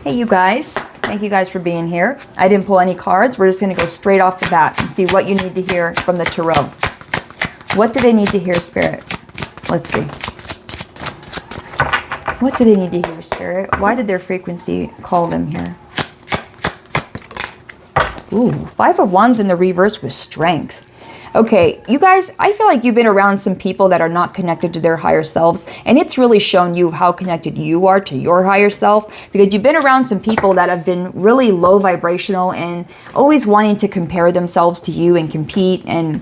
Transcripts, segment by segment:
Hey, you guys. Thank you guys for being here. I didn't pull any cards. We're just going to go straight off the bat and see what you need to hear from the tarot. What do they need to hear, Spirit? Let's see. What do they need to hear, Spirit? Why did their frequency call them here? Ooh, Five of Wands in the reverse with strength. Okay, you guys, I feel like you've been around some people that are not connected to their higher selves, and it's really shown you how connected you are to your higher self, because you've been around some people that have been really low vibrational and always wanting to compare themselves to you and compete and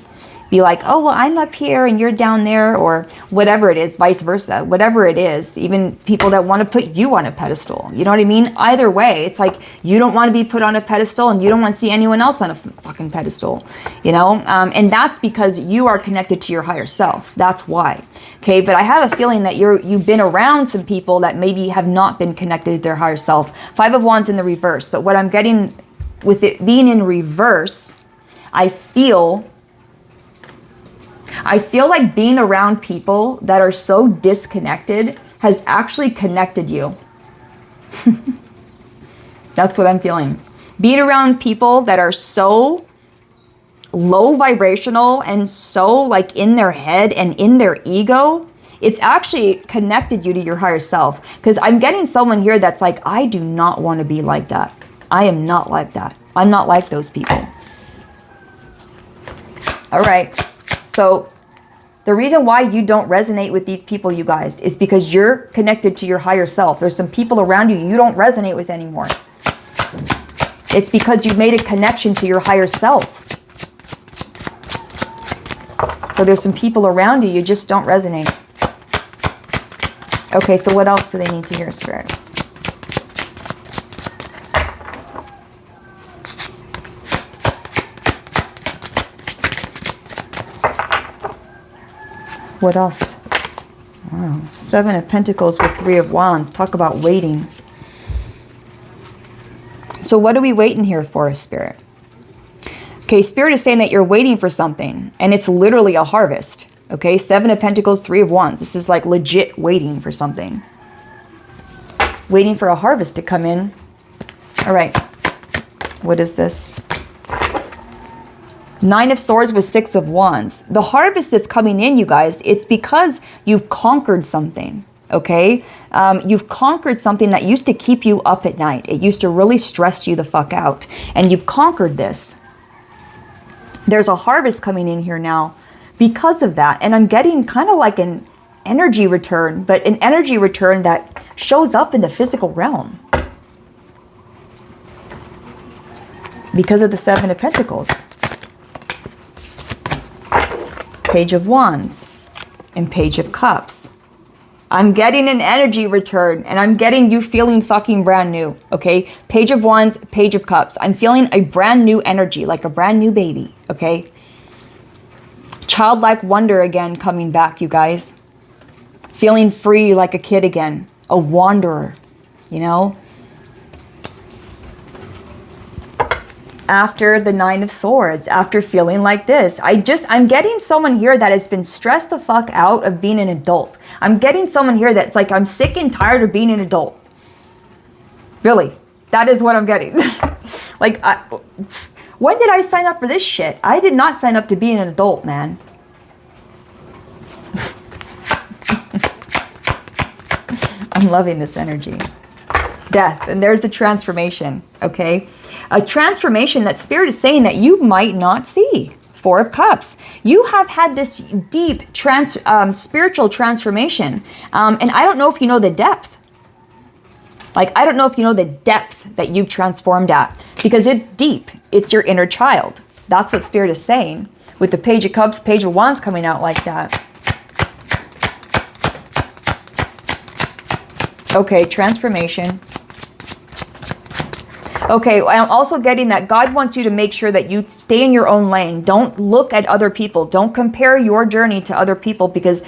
be like, oh, well, I'm up here and you're down there, or whatever it is, vice versa, whatever it is. Even people that want to put you on a pedestal. You know what I mean? Either way, it's like you don't want to be put on a pedestal and you don't want to see anyone else on a fucking pedestal, you know? And that's because you are connected to your higher self. That's why. Okay, but I have a feeling that you've been around some people that maybe have not been connected to their higher self. Five of Wands in the reverse. But what I'm getting with it being in reverse, I feel like being around people that are so disconnected has actually connected you. That's what I'm feeling. Being around people that are so low vibrational and so like in their head and in their ego, it's actually connected you to your higher self. Because I'm getting someone here that's like, I do not want to be like that. I am not like that. I'm not like those people. All right. So the reason why you don't resonate with these people, you guys, is because you're connected to your higher self. There's some people around you you don't resonate with anymore. It's because you've made a connection to your higher self. So there's some people around you just don't resonate. Okay, so what else do they need to hear, Spirit? What else? Wow. Seven of Pentacles with Three of Wands. Talk about waiting. So what are we waiting here for, Spirit? Okay, Spirit is saying that you're waiting for something, and it's literally a harvest. Okay, Seven of Pentacles, Three of Wands. This is like legit waiting for something. Waiting for a harvest to come in. All right. What is this? Nine of Swords with Six of Wands. The harvest that's coming in, you guys, it's because you've conquered something, okay? You've conquered something that used to keep you up at night. It used to really stress you the fuck out. And you've conquered this. There's a harvest coming in here now because of that. And I'm getting kind of like an energy return, but an energy return that shows up in the physical realm. Because of the Seven of Pentacles. Page of Wands and Page of Cups. I'm getting an energy return, and I'm getting you feeling fucking brand new, okay? Page of Wands, Page of Cups. I'm feeling a brand new energy, like a brand new baby, okay? Childlike wonder again coming back, you guys. Feeling free like a kid again, a wanderer, you know? After the Nine of Swords, after feeling like this. I'm getting someone here that has been stressed the fuck out of being an adult. I'm getting someone here that's like, I'm sick and tired of being an adult. Really, that is what I'm getting. Like, when did I sign up for this shit? I did not sign up to be an adult, man. I'm loving this energy. Death, and there's the transformation, okay? A transformation that Spirit is saying that you might not see. Four of Cups. You have had this deep spiritual transformation. And I don't know if you know the depth. Like, I don't know if you know the depth that you've transformed at. Because it's deep. It's your inner child. That's what Spirit is saying. With the Page of Cups, Page of Wands coming out like that. Okay, transformation. Okay, I'm also getting that God wants you to make sure that you stay in your own lane. Don't look at other people. Don't compare your journey to other people, because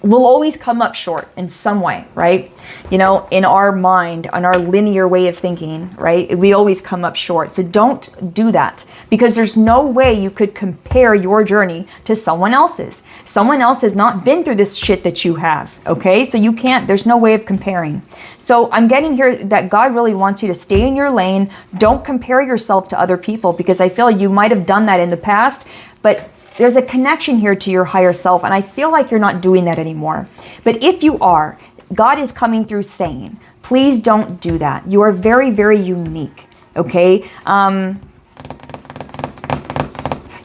we'll always come up short in some way, right? You know, in our mind, on our linear way of thinking, right? We always come up short. So don't do that, because there's no way you could compare your journey to someone else's. Someone else has not been through this shit that you have, okay? So you can't, there's no way of comparing. So I'm getting here that God really wants you to stay in your lane. Don't compare yourself to other people, because I feel you might have done that in the past, but there's a connection here to your higher self, and I feel like you're not doing that anymore. But if you are, God is coming through saying, please don't do that. You are very, very unique, okay?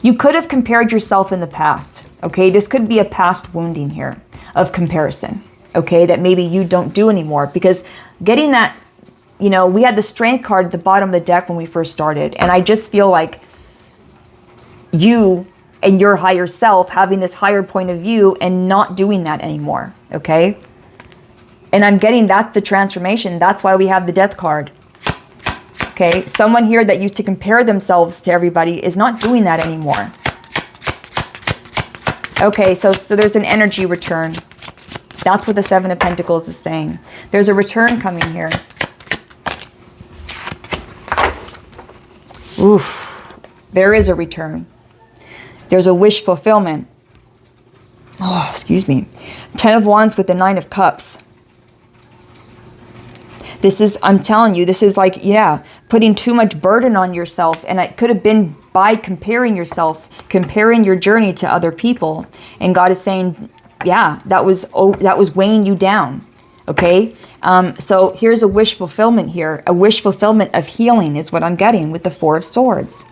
You could have compared yourself in the past, okay? This could be a past wounding here of comparison, okay, that maybe you don't do anymore, because getting that, you know, we had the strength card at the bottom of the deck when we first started, and I just feel like you and your higher self having this higher point of view and not doing that anymore, okay? And I'm getting that the transformation. That's why we have the death card. Okay, someone here that used to compare themselves to everybody is not doing that anymore. Okay, so there's an energy return. That's what the Seven of Pentacles is saying. There's a return coming here. Oof. There is a return. There's a wish fulfillment. Oh, excuse me. 10 of Wands with the 9 of Cups. This is, I'm telling you, this is like, yeah, putting too much burden on yourself. And it could have been by comparing yourself, comparing your journey to other people. And God is saying, yeah, that was weighing you down. Okay. So here's a wish fulfillment here. A wish fulfillment of healing is what I'm getting with the 4 of Swords.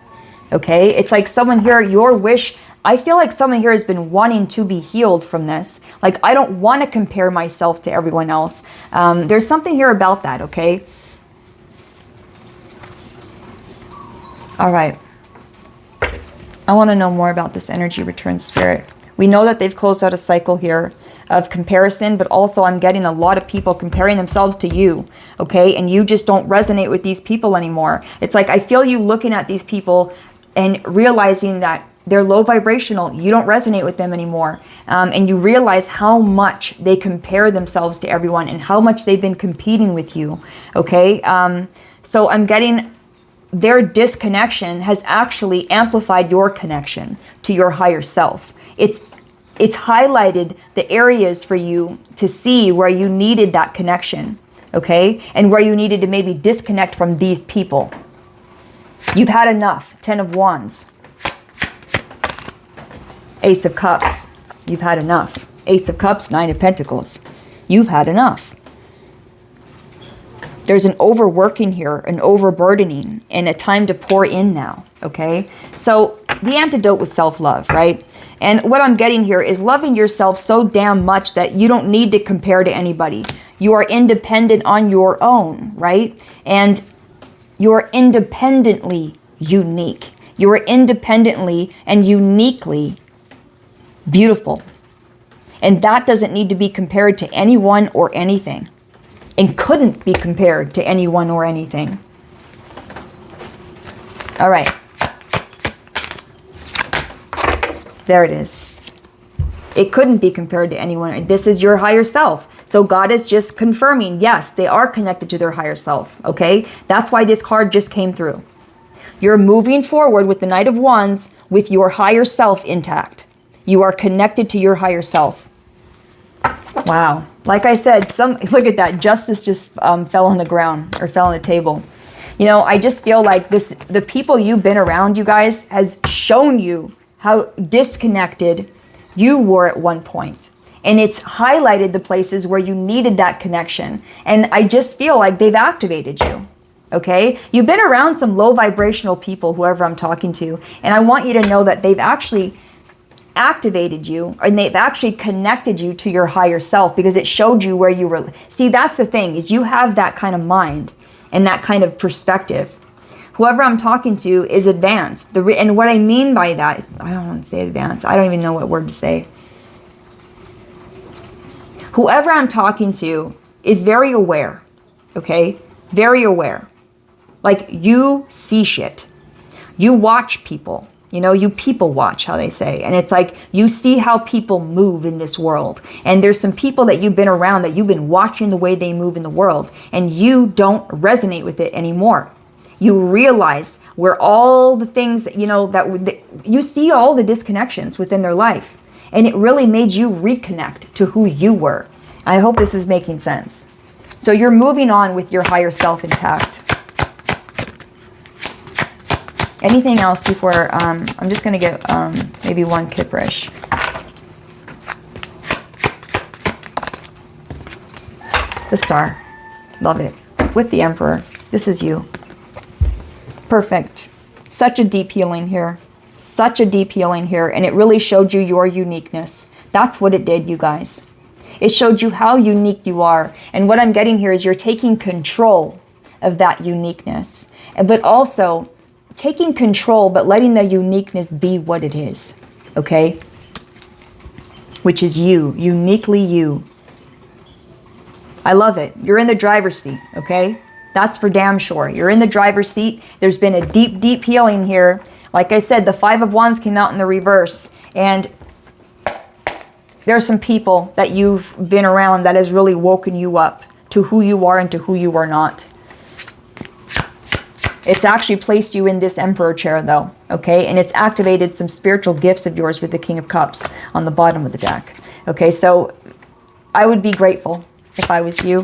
Okay. It's like someone here, your wish, I feel like someone here has been wanting to be healed from this. Like, I don't want to compare myself to everyone else. There's something here about that, okay? All right. I want to know more about this energy return, Spirit. We know that they've closed out a cycle here of comparison, but also I'm getting a lot of people comparing themselves to you, okay? And you just don't resonate with these people anymore. It's like I feel you looking at these people and realizing that they're low vibrational. You don't resonate with them anymore. And you realize how much they compare themselves to everyone and how much they've been competing with you. Okay. So I'm getting their disconnection has actually amplified your connection to your higher self. It's highlighted the areas for you to see where you needed that connection. Okay. And where you needed to maybe disconnect from these people. You've had enough. 10 of Wands. Ace of Cups, you've had enough. Ace of Cups, 9 of Pentacles, you've had enough. There's an overworking here, an overburdening, and a time to pour in now, okay? So the antidote was self-love, right? And what I'm getting here is loving yourself so damn much that you don't need to compare to anybody. You are independent on your own, right? And you're independently unique. You are independently and uniquely beautiful. And that doesn't need to be compared to anyone or anything. And couldn't be compared to anyone or anything. All right. There it is. It couldn't be compared to anyone. This is your higher self. So God is just confirming, yes, they are connected to their higher self. Okay? That's why this card just came through. You're moving forward with the Knight of Wands with your higher self intact. You are connected to your higher self. Wow. Like I said, look at that. Justice just fell on the ground or fell on the table. You know, I just feel like the people you've been around, you guys, has shown you how disconnected you were at one point. And it's highlighted the places where you needed that connection. And I just feel like they've activated you. Okay? You've been around some low vibrational people, whoever I'm talking to. And I want you to know that they've actually activated you, and they've actually connected you to your higher self, because it showed you where you were. See, that's the thing, is you have that kind of mind and that kind of perspective. Whoever I'm talking to is advanced. And what I mean by that, I don't want to say advanced. I don't even know what word to say. Whoever I'm talking to is very aware. Okay? Very aware. Like, you see shit. You watch people. You know, you people watch, how they say. And it's like you see how people move in this world. And there's some people that you've been around that you've been watching the way they move in the world. And you don't resonate with it anymore. You realize where all the things that, you know, that you see all the disconnections within their life. And it really made you reconnect to who you were. I hope this is making sense. So you're moving on with your higher self intact. Anything else before, I'm just going to get maybe one Kipperish. The Star. Love it. With the Emperor. This is you. Perfect. Such a deep healing here. Such a deep healing here. And it really showed you your uniqueness. That's what it did, you guys. It showed you how unique you are. And what I'm getting here is you're taking control of that uniqueness. But also taking control, but letting the uniqueness be what it is, okay? Which is you, uniquely you. I love it. You're in the driver's seat, okay? That's for damn sure. You're in the driver's seat. There's been a deep, deep healing here. Like I said, the Five of Wands came out in the reverse. And there's some people that you've been around that has really woken you up to who you are and to who you are not. It's actually placed you in this Emperor chair though, okay? And it's activated some spiritual gifts of yours with the King of Cups on the bottom of the deck. Okay, so I would be grateful if I was you.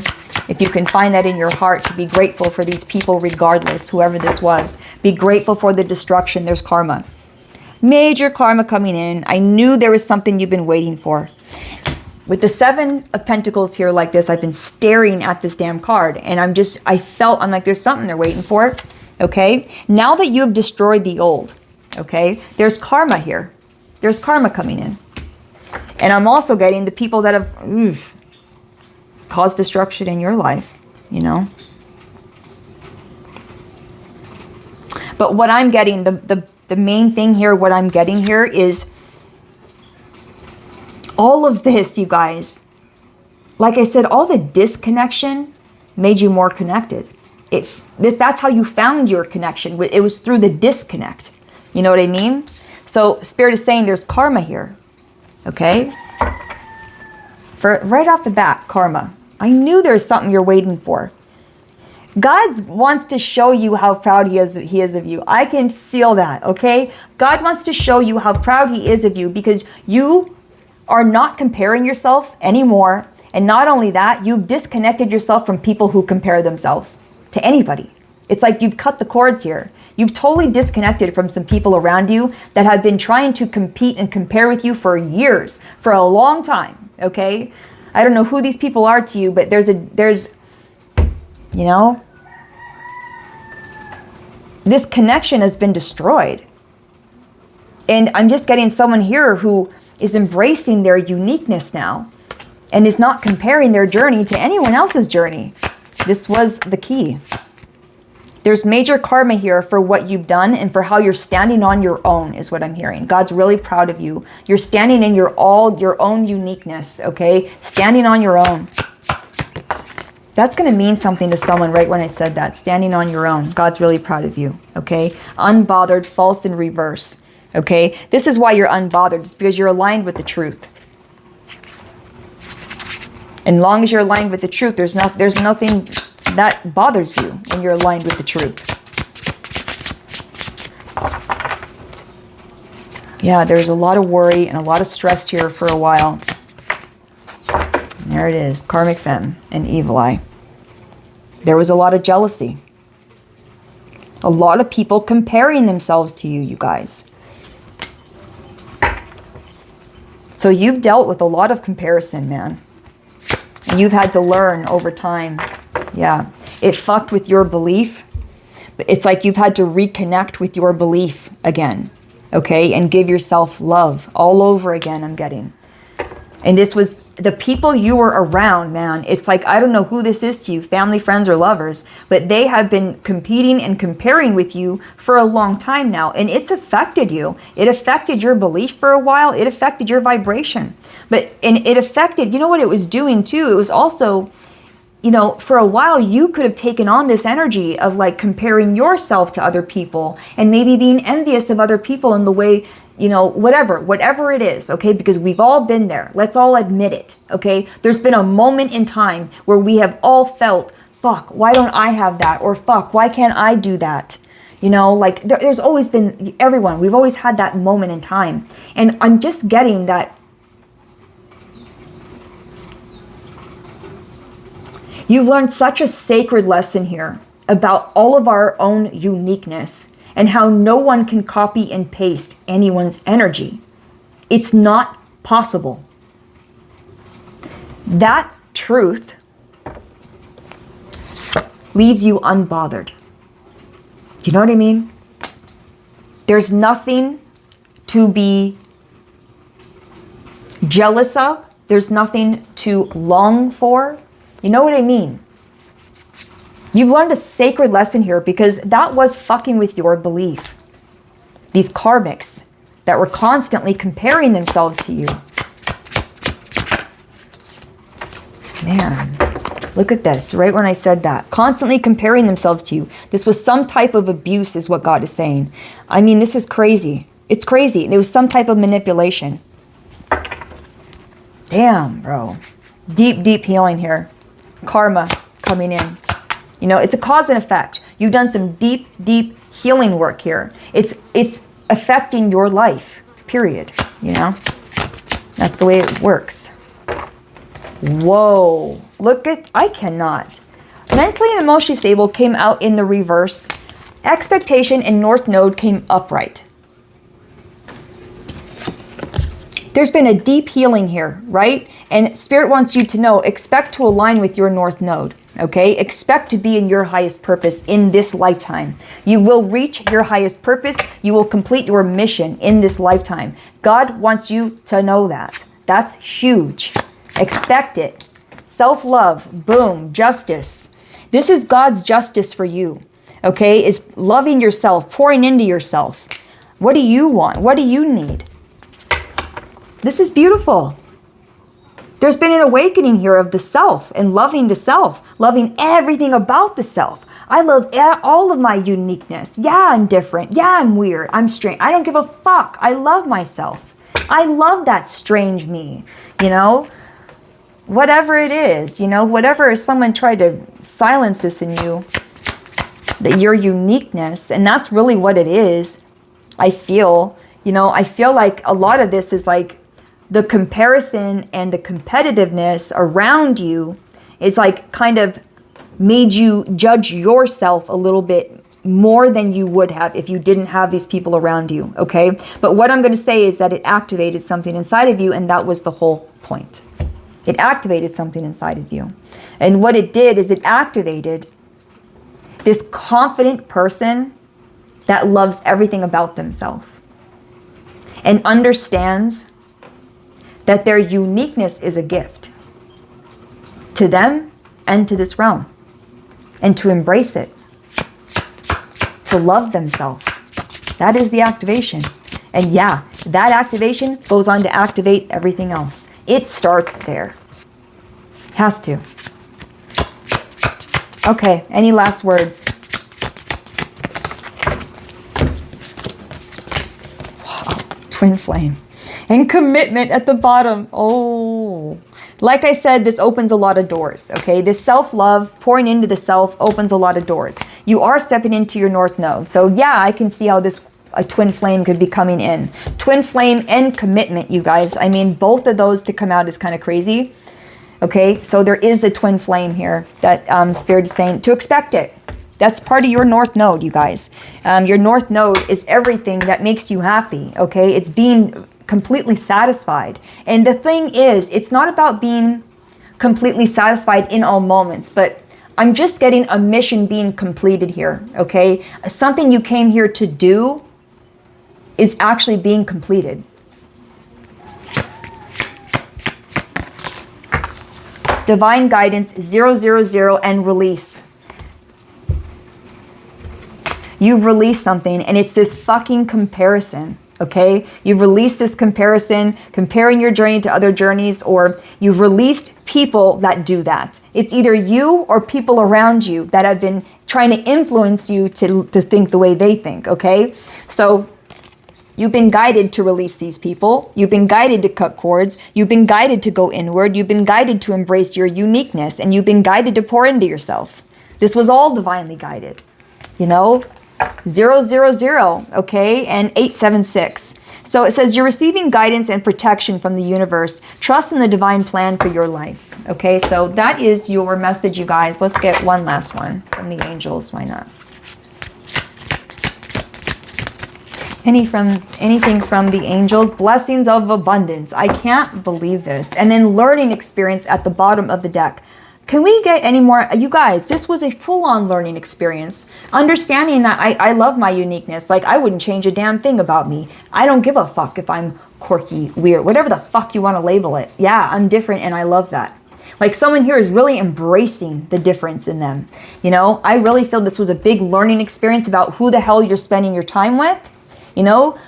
If you can find that in your heart to be grateful for these people regardless, whoever this was. Be grateful for the destruction. There's karma. Major karma coming in. I knew there was something you've been waiting for. With the Seven of Pentacles here like this, I've been staring at this damn card. And I'm like, there's something they're waiting for. Okay, now that you have destroyed the old, okay, there's karma here. There's karma coming in. And I'm also getting the people that have caused destruction in your life, you know. But what I'm getting, the main thing here, what I'm getting here is all of this, you guys. Like I said, all the disconnection made you more connected. That's how you found your connection. It was through the disconnect. You know what I mean? So Spirit is saying there's karma here. Okay? For right off the bat, karma. I knew there's something you're waiting for. God wants to show you how proud he is of you. I can feel that, okay? God wants to show you how proud he is of you because you are not comparing yourself anymore. And not only that, you've disconnected yourself from people who compare themselves to anybody. It's like you've cut the cords here. You've totally disconnected from some people around you that have been trying to compete and compare with you for years, for a long time, okay? I don't know who these people are to you, but there's, you know, this connection has been destroyed. And I'm just getting someone here who is embracing their uniqueness now and is not comparing their journey to anyone else's journey. This was the key. There's major karma here for what you've done and for how you're standing on your own is what I'm hearing. God's really proud of you. You're standing in your own uniqueness, okay? Standing on your own. That's going to mean something to someone right when I said that. Standing on your own. God's really proud of you, okay? Unbothered, false in reverse, okay? This is why you're unbothered. It's because you're aligned with the truth. And as long as you're aligned with the truth, there's nothing that bothers you when you're aligned with the truth. Yeah, there's a lot of worry and a lot of stress here for a while. And there it is, Karmic Femme and Evil Eye. There was a lot of jealousy. A lot of people comparing themselves to you, you guys. So you've dealt with a lot of comparison, man. And you've had to learn over time. Yeah, it fucked with your belief. It's like you've had to reconnect with your belief again, okay? And give yourself love all over again, I'm getting. And this was the people you were around, man. It's like, I don't know who this is to you, family, friends, or lovers, but they have been competing and comparing with you for a long time now. And it's affected you. It affected your belief for a while. It affected your vibration. And it affected, you know what it was doing too? It was also for a while you could have taken on this energy of like comparing yourself to other people and maybe being envious of other people in the way, whatever it is, okay? Because we've all been there. Let's all admit it, okay? There's been a moment in time where we have all felt, fuck, why don't I have that? Or fuck, why can't I do that? There's always been, we've always had that moment in time. And I'm just getting that you've learned such a sacred lesson here about all of our own uniqueness and how no one can copy and paste anyone's energy. It's not possible. That truth leaves you unbothered. Do you know what I mean? There's nothing to be jealous of. There's nothing to long for. You know what I mean? You've learned a sacred lesson here because that was fucking with your belief. These karmics that were constantly comparing themselves to you. Man, look at this, right when I said that. Constantly comparing themselves to you. This was some type of abuse is what God is saying. I mean, this is crazy. It's crazy. It was some type of manipulation. Damn, bro. Deep, deep healing here. Karma coming in. It's a cause and effect. You've done some deep, deep healing work here. It's affecting your life, period. That's the way it works. Whoa. I cannot. Mentally and emotionally stable came out in the reverse. Expectation and North Node came upright. There's been a deep healing here, right? And Spirit wants you to know, expect to align with your North Node, okay? Expect to be in your highest purpose in this lifetime. You will reach your highest purpose. You will complete your mission in this lifetime. God wants you to know that. That's huge. Expect it. Self-love, boom, justice. This is God's justice for you, okay? Is loving yourself, pouring into yourself. What do you want? What do you need? This is beautiful. There's been an awakening here of the self and loving the self, loving everything about the self. I love all of my uniqueness. Yeah, I'm different. Yeah, I'm weird. I'm strange. I don't give a fuck. I love myself. I love that strange me, whatever it is, whatever someone tried to silence this in you, that your uniqueness, and that's really what it is. I feel like a lot of this is like the comparison and the competitiveness around you is like kind of made you judge yourself a little bit more than you would have if you didn't have these people around you, okay? But what I'm going to say is that it activated something inside of you, and that was the whole point. It activated something inside of you. And what it did is it activated this confident person that loves everything about themselves and understands that their uniqueness is a gift to them and to this realm, and to embrace it, to love themselves. That is the activation. And yeah, that activation goes on to activate everything else. It starts there. Has to. Okay, any last words? Wow, twin flame. And commitment at the bottom. Oh, like I said, this opens a lot of doors, okay? This self-love, pouring into the self, opens a lot of doors. You are stepping into your North Node. So yeah, I can see how a twin flame could be coming in. Twin flame and commitment, you guys. I mean, both of those to come out is kind of crazy. Okay, so there is a twin flame here that Spirit is saying to expect it. That's part of your North Node, you guys. Your North Node is everything that makes you happy, okay? It's being completely satisfied. And the thing is, it's not about being completely satisfied in all moments, but I'm just getting a mission being completed here, okay? Something you came here to do is actually being completed. Divine guidance 000 and release. You've released something, and it's this fucking comparison, Okay, you've released this comparison, comparing your journey to other journeys, or you've released people that do that. It's either you or people around you that have been trying to influence you to think the way they think. Okay, so you've been guided to release these people. You've been guided to cut cords. You've been guided to go inward. You've been guided to embrace your uniqueness, and you've been guided to pour into yourself. This was all divinely guided, you know. 000, okay, and 876. So it says you're receiving guidance and protection from the universe. Trust in the divine plan for your life. Okay, so that is your message, you guys. Let's get one last one from the angels. Why not? Anything from the angels? Blessings of abundance. I can't believe this. And then learning experience at the bottom of the deck. Can we get any more? You guys, this was a full-on learning experience. Understanding that I love my uniqueness. Like, I wouldn't change a damn thing about me. I don't give a fuck if I'm quirky, weird, whatever the fuck you want to label it. Yeah, I'm different and I love that. Like, someone here is really embracing the difference in them. You know, I really feel this was a big learning experience about who the hell you're spending your time with. You know,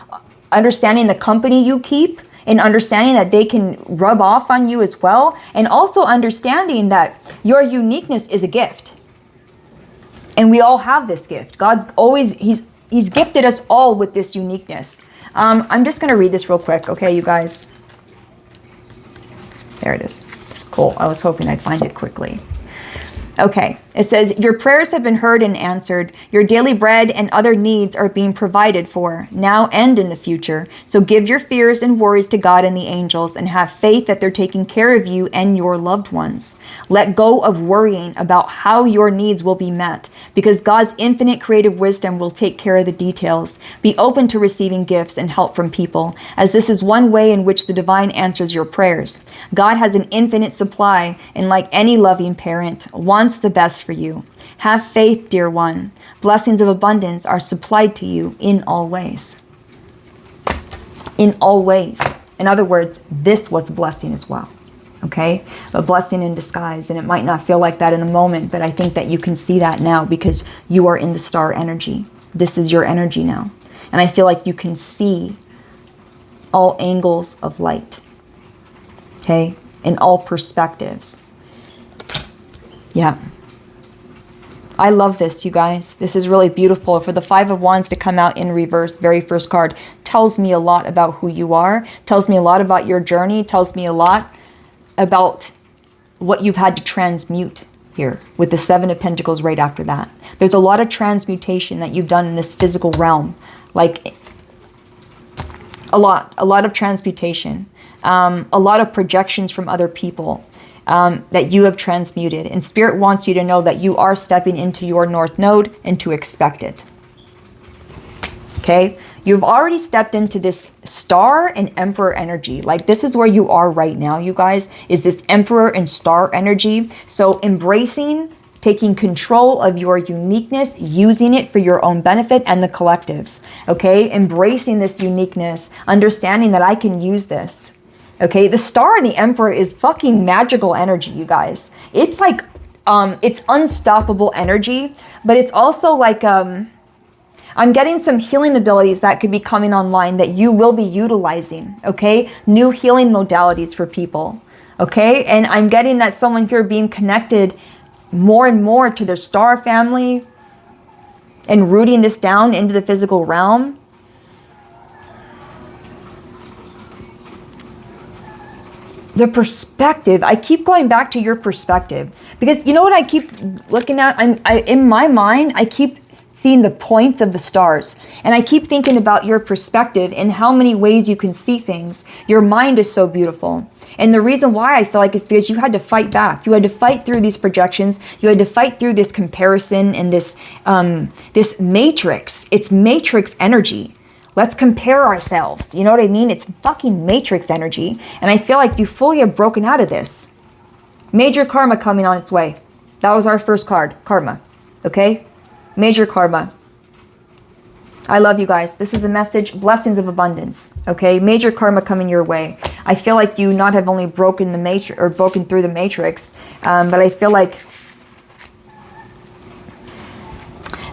understanding the company you keep, and understanding that they can rub off on you as well. And also understanding that your uniqueness is a gift. And we all have this gift. God's always, he's gifted us all with this uniqueness. I'm just going to read this real quick. Okay, you guys. There it is. Cool. I was hoping I'd find it quickly. Okay, it says, your prayers have been heard and answered. Your daily bread and other needs are being provided for, now and in the future. So give your fears and worries to God and the angels, and have faith that they're taking care of you and your loved ones. Let go of worrying about how your needs will be met, because God's infinite creative wisdom will take care of the details. Be open to receiving gifts and help from people, as this is one way in which the divine answers your prayers. God has an infinite supply, and like any loving parent, wants the best for you. Have faith, dear one. Blessings of abundance are supplied to you in all ways. In all ways. In other words, this was a blessing as well. Okay? A blessing in disguise. And it might not feel like that in the moment, but I think that you can see that now because you are in the star energy. This is your energy now. And I feel like you can see all angles of light. Okay? In all perspectives. Yeah. I love this, you guys. This is really beautiful. For the Five of Wands to come out in reverse, very first card, tells me a lot about who you are, tells me a lot about your journey, tells me a lot about what you've had to transmute here with the Seven of Pentacles right after that. There's a lot of transmutation that you've done in this physical realm. Like, a lot of transmutation. A lot of projections from other people. That you have transmuted. And Spirit wants you to know that you are stepping into your North Node and to expect it. Okay? You've already stepped into this Star and Emperor energy. Like, this is where you are right now, you guys, is this Emperor and Star energy. So embracing, taking control of your uniqueness, using it for your own benefit and the collectives. Okay? Embracing this uniqueness, understanding that I can use this. Okay, the Star and the Emperor is fucking magical energy, you guys. It's like, it's unstoppable energy, but it's also like, I'm getting some healing abilities that could be coming online that you will be utilizing, okay? New healing modalities for people, okay? And I'm getting that someone here being connected more and more to their Star family and rooting this down into the physical realm. The perspective, I keep going back to your perspective, because you know what I keep looking at? In my mind, I keep seeing the points of the stars, and I keep thinking about your perspective and how many ways you can see things. Your mind is so beautiful. And the reason why I feel like is because you had to fight back. You had to fight through these projections. You had to fight through this comparison and this matrix. It's matrix energy. Let's compare ourselves. You know what I mean? It's fucking matrix energy. And I feel like you fully have broken out of this. Major karma coming on its way. That was our first card, karma. Okay? Major karma. I love you guys. This is the message, blessings of abundance. Okay? Major karma coming your way. I feel like you not have only broken the matrix or broken through the matrix, but I feel like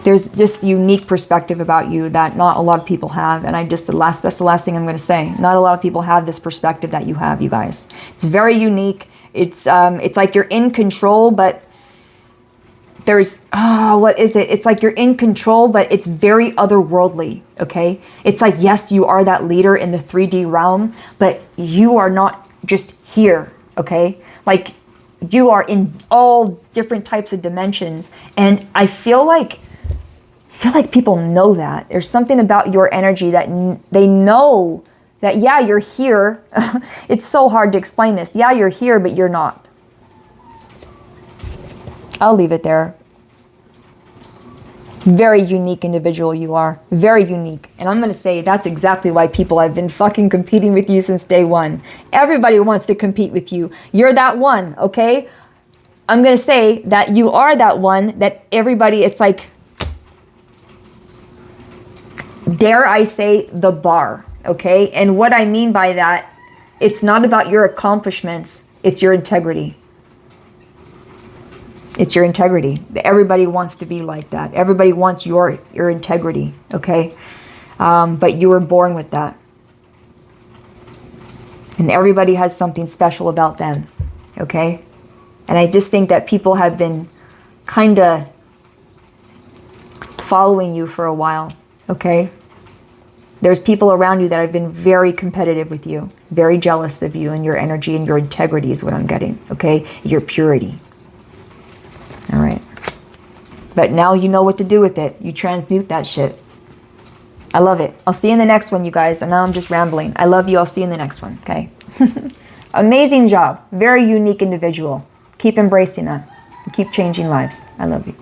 There's this unique perspective about you that not a lot of people have. And that's the last thing I'm going to say. Not a lot of people have this perspective that you have, you guys. It's very unique. It's like you're in control, but what is it? It's like you're in control, but it's very otherworldly, okay? It's like, yes, you are that leader in the 3D realm, but you are not just here, okay? Like, you are in all different types of dimensions, and I feel like people know that. There's something about your energy that they know that, yeah, you're here. It's so hard to explain this. Yeah, you're here, but you're not. I'll leave it there. Very unique individual you are. Very unique. And I'm going to say that's exactly why people have been fucking competing with you since day one. Everybody wants to compete with you. You're that one, okay? I'm going to say that you are that one that everybody, it's like, dare I say, the bar, okay? And what I mean by that, it's not about your accomplishments, it's your integrity. It's your integrity. Everybody wants to be like that. Everybody wants your integrity, okay? But you were born with that. And everybody has something special about them, okay? And I just think that people have been kind of following you for a while, okay? There's people around you that have been very competitive with you, very jealous of you and your energy and your integrity is what I'm getting, okay? Your purity. All right. But now you know what to do with it. You transmute that shit. I love it. I'll see you in the next one, you guys. And now I'm just rambling. I love you. I'll see you in the next one, okay? Amazing job. Very unique individual. Keep embracing that. Keep changing lives. I love you.